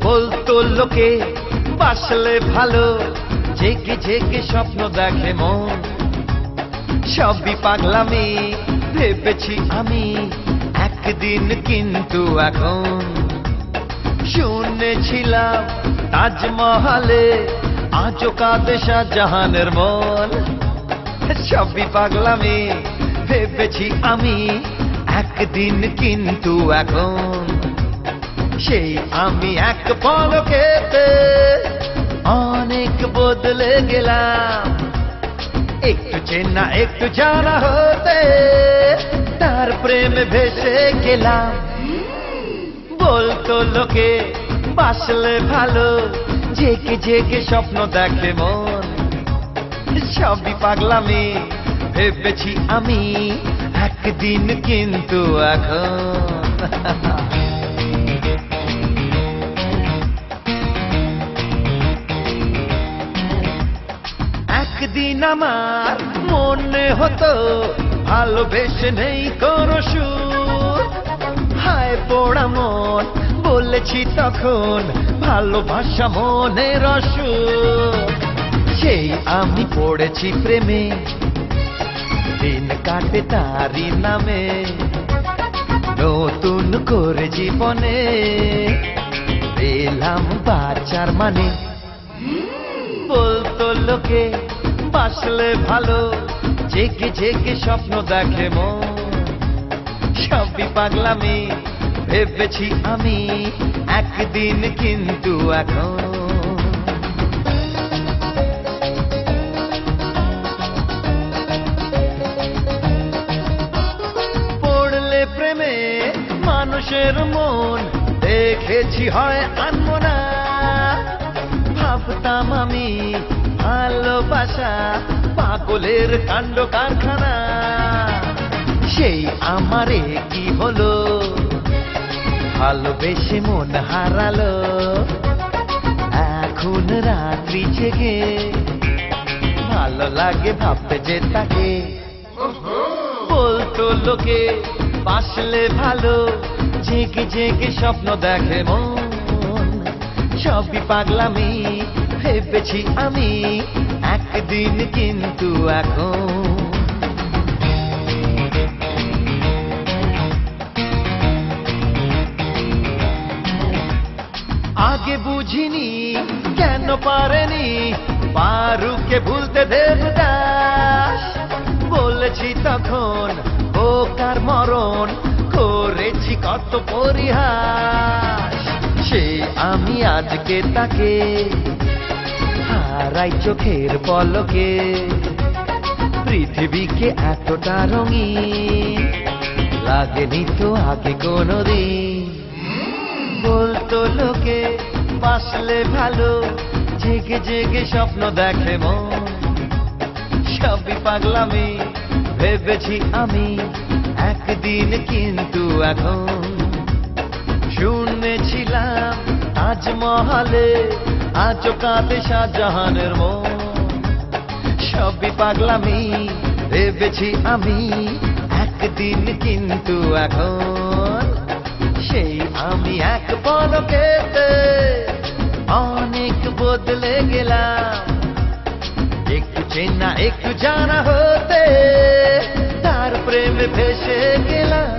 বলতো লোকে বাসলে ভালো, জেগে জেগে স্বপ্ন দেখে মন। সবই পাগলামি ভেবেছি আমি একদিন, কিন্তু এখন শুনেছিলাম তাজমহলে আজও কাঁদে শাহজাহানের মন। সবই পাগলামি ভেবেছি আমি একদিন, কিন্তু এখন সেই আমি এক পলকেতে অনেক বদলে গেলাম। একটু চেনা একটু জানা হতে তার প্রেমে ভেসে গেলাম। বলতো লোকে বাসলে ভালো, জেগে জেগে স্বপ্ন দেখে মন। সবই পাগলামি ভেবেছি আমি একদিন, কিন্তু এখন একদিন আমার মনে হতো ভালোবেসে নেই কোনো সুর। হায় পোড়া মন বলেছি তখন, ভালোবাসা মনের অসুর। সেই আমি পড়েছি প্রেমে, দিন কাটে তারি নামে। নতুন করে জীবনে পেলাম বাঁচার মানে। বলতো লোকে বাসলে ভালো, জেগে জেগে স্বপ্ন দেখে মন। সবই পাগলামি ভেবেছি আমি একদিন, কিন্তু এখন পড়লে প্রেমে মানুষের মন দেখেছি হয় আনবো না। ভাবতাম আমি ভালোবাসা পাগলের কাণ্ড কারখানা। সেই আমারে কি হলো, ভালোবেসে মন হারালো। এখন রাত্রি জেগে ভালো লাগে ভাবতে যে তাকে। বলতো লোকে বাসলে ভালো, জেগে জেগে স্বপ্ন দেখে মন। সবই পাগলামি ভেবেছি আমি একদিন, কিন্তু এখন আগে বুঝিনি কেন পারেনি পারুকে ভুলতে দেবদাস। বলেছি তখন ও কার মরণ, করেছি কত পরিহাস। সে আমি আজকে তাকে হারাই চোখের পলকে। পৃথিবীকে এতটা রঙিন লাগেনি তো আগে কোনোদিন। বলতো লোকে বাসলে ভালো, জেগে জেগে স্বপ্ন দেখে মন। সবই পাগলামি ভেবেছি আমি একদিন, কিন্তু এখন শুনেছিলাম তাজমহলে আজও কাঁদে শাহজাহানের মন। সবই পাগলামি ভেবেছি আমি একদিন, কিন্তু এখন সেই আমি এক পলকেতে অনেক বদলে গেলাম। একটু চেনা একটু জানা হতে তার প্রেমে ভেসে গেলাম।